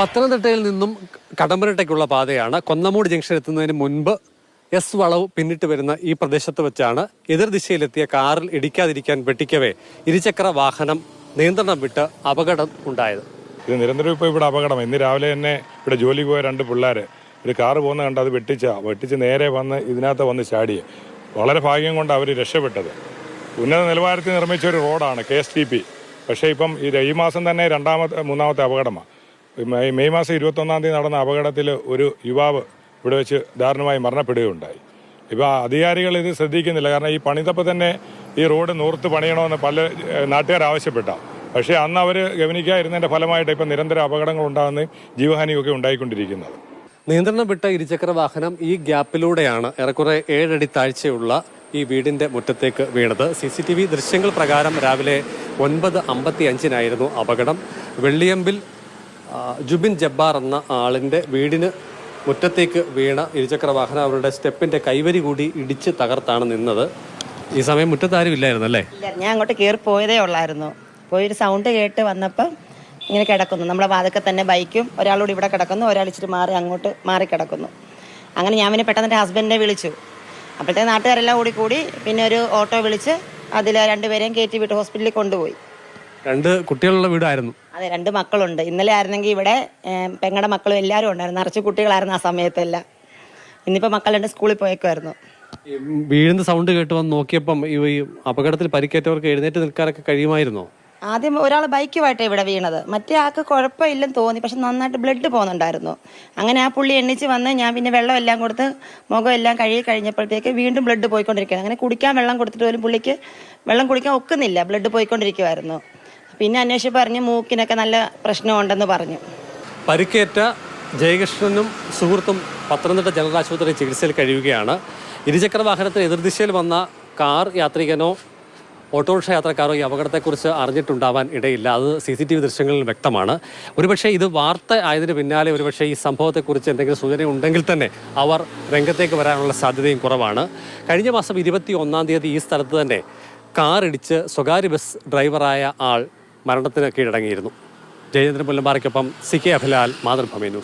പത്തനംതിട്ടയിൽ നിന്നും കടമ്പനിട്ടയ്ക്കുള്ള പാതയാണ്. കൊന്നമൂട് ജംഗ്ഷൻ എത്തുന്നതിന് മുൻപ് എസ് വളവ് പിന്നിട്ട് വരുന്ന ഈ പ്രദേശത്ത് വെച്ചാണ് എതിർദിശയിലെത്തിയ കാറിൽ ഇടിക്കാതിരിക്കാൻ വെട്ടിക്കവേ ഇരുചക്ര വാഹനം നിയന്ത്രണം വിട്ട് അപകടം ഉണ്ടായത്. ഇത് നിരന്തരം ഇപ്പോൾ ഇവിടെ അപകടം. ഇന്ന് രാവിലെ തന്നെ ഇവിടെ ജോലിക്ക് പോയ 2 പിള്ളേർ ഒരു കാറ് പോകുന്ന കണ്ട് അത് വെട്ടിച്ച് നേരെ വന്ന് ഇതിനകത്ത് വന്ന് ചാടി. വളരെ ഭാഗ്യം കൊണ്ട് അവർ രക്ഷപ്പെട്ടത്. ഉന്നത നിലവാരത്തിൽ നിർമ്മിച്ച ഒരു റോഡാണ് KSTP. പക്ഷേ ഇപ്പം ഈ മാസം തന്നെ മൂന്നാമത്തെ അപകടമാണ്. മെയ് മാസം 21-ാം തീയതി നടന്ന അപകടത്തിൽ ഒരു യുവാവ് ഇവിടെ വെച്ച് ദാരുണമായി മരണപ്പെടുകയുണ്ടായി. ഇപ്പോൾ അധികാരികൾ ഇത് ശ്രദ്ധിക്കുന്നില്ല. കാരണം ഈ പണിതപ്പോൾ തന്നെ ഈ റോഡ് നൂർത്ത് പണിയണമെന്ന് പല നാട്ടുകാർ ആവശ്യപ്പെട്ട. പക്ഷേ അന്ന് അവർ ഗവനിക്കാതിരുന്നതിൻ്റെ ഫലമായിട്ട് ഇപ്പം നിരന്തരം അപകടങ്ങൾ ഉണ്ടാകുന്നതും ജീവഹാനിയൊക്കെ ഉണ്ടായിക്കൊണ്ടിരിക്കുന്നത്. നിയന്ത്രണം വിട്ട ഇരുചക്ര വാഹനം ഈ ഗ്യാപ്പിലൂടെയാണ് ഏറെക്കുറെ 7 അടി താഴ്ചയുള്ള ഈ വീടിന്റെ മുറ്റത്തേക്ക് വീണത്. CCTV ദൃശ്യങ്ങൾ പ്രകാരം രാവിലെ 9:55-നായിരുന്നു അപകടം. വെള്ളിയമ്പിൽ ജുബിൻ ജബ്ബാർ എന്ന ആളിന്റെ വീടിന് മുറ്റത്തേക്ക് വീണ ഇരുചക്ര വാഹനം അവരുടെ സ്റ്റെപ്പിന്റെ കൈവരി കൂടി ഇടിച്ച് തകർത്താണ് നിന്നത്. ഈ സമയം മുറ്റത്താരും ഇല്ലായിരുന്നു അല്ലേ? ഇല്ല, ഞാൻ അങ്ങോട്ട് കയറി പോയതേ ഉള്ളായിരുന്നു. പോയൊരു സൗണ്ട് കേട്ട് വന്നപ്പോൾ ഇങ്ങനെ കിടക്കുന്നു. നമ്മളെ വാതൊക്കെ തന്നെ ബൈക്കും ഒരാളോട് ഇവിടെ കിടക്കുന്നു, ഒരാൾ ഇച്ചിരി അങ്ങോട്ട് മാറി കിടക്കുന്നു. അങ്ങനെ ഞാൻ പിന്നെ പെട്ടെന്ന് എൻ്റെ ഹസ്ബൻഡിനെ വിളിച്ചു. അപ്പോഴത്തെ നാട്ടുകാരെല്ലാം കൂടി പിന്നെ ഒരു ഓട്ടോ വിളിച്ച് അതിൽ 2 പേരെയും കയറ്റി വിട്ട് ഹോസ്പിറ്റലിൽ കൊണ്ടുപോയി. 2 കുട്ടികളുള്ള വീടായിരുന്നു. അതെ, 2 മക്കളുണ്ട്. ഇന്നലെ ആയിരുന്നെങ്കിൽ ഇവിടെ പെങ്ങളുടെ മക്കളും എല്ലാവരും ഉണ്ടായിരുന്നു. നിറച്ച് കുട്ടികളായിരുന്നു ആ സമയത്തെല്ലാം. ഇന്നിപ്പോൾ മക്കൾ 2 സ്കൂളിൽ പോയേക്കുമായിരുന്നു. വീഴുന്ന സൗണ്ട് കേട്ട് വന്ന് നോക്കിയപ്പം ഈ അപകടത്തിൽ പരിക്കേറ്റവർക്ക് എഴുന്നേറ്റ് നിൽക്കാനൊക്കെ കഴിയുമായിരുന്നോ? ആദ്യം ഒരാൾ ബൈക്കുമായിട്ടാണ് ഇവിടെ വീണത്. മറ്റേ ആൾക്ക് കുഴപ്പമില്ലെന്ന് തോന്നി, പക്ഷെ നന്നായിട്ട് ബ്ലഡ് പോകുന്നുണ്ടായിരുന്നു. അങ്ങനെ ആ പുള്ളി എണ്ണിച്ച് വന്ന് ഞാൻ പിന്നെ വെള്ളം എല്ലാം കൊടുത്ത് മുഖം എല്ലാം കഴുകി കഴിഞ്ഞപ്പോഴത്തേക്ക് വീണ്ടും ബ്ലഡ് പോയിക്കൊണ്ടിരിക്കുകയാണ്. അങ്ങനെ കുടിക്കാൻ വെള്ളം കൊടുത്തിട്ട് പോലും പുള്ളിക്ക് വെള്ളം കുടിക്കാൻ ഒക്കുന്നില്ല, ബ്ലഡ് പോയിക്കൊണ്ടിരിക്കുമായിരുന്നു. പിന്നെ അന്വേഷിച്ച് പറഞ്ഞ് മൂക്കിനൊക്കെ നല്ല പ്രശ്നമുണ്ടെന്ന് പറഞ്ഞു. പരിക്കേറ്റ ജയകൃഷ്ണനും സുഹൃത്തും പത്തനംതിട്ട ജനറൽ ആശുപത്രിയിൽ ചികിത്സയിൽ കഴിയുകയാണ്. ഇരുചക്ര വാഹനത്തിന് എതിർദിശയിൽ വന്ന കാർ യാത്രികനോ ഓട്ടോറിക്ഷ യാത്രക്കാരോ ഈ അപകടത്തെക്കുറിച്ച് അറിഞ്ഞിട്ടുണ്ടാവാൻ ഇടയില്ല. അത് CCTV ദൃശ്യങ്ങളിൽ വ്യക്തമാണ്. ഒരുപക്ഷെ ഇത് വാർത്ത ആയതിന് പിന്നാലെ ഒരുപക്ഷെ ഈ സംഭവത്തെക്കുറിച്ച് എന്തെങ്കിലും സൂചന ഉണ്ടെങ്കിൽ തന്നെ അവർ രംഗത്തേക്ക് വരാനുള്ള സാധ്യതയും കുറവാണ്. കഴിഞ്ഞ മാസം 21-ാം തീയതി ഈ സ്ഥലത്ത് തന്നെ കാർ ഇടിച്ച് സ്വകാര്യ ബസ് ഡ്രൈവറായ ആൾ മരണത്തിന് കീഴടങ്ങിയിരുന്നു. ജയേന്ദ്രൻ പുല്ലമ്പാറയ്ക്കൊപ്പം CK അഭിലാൽ, മാതൃഭൂമി ന്യൂസ്.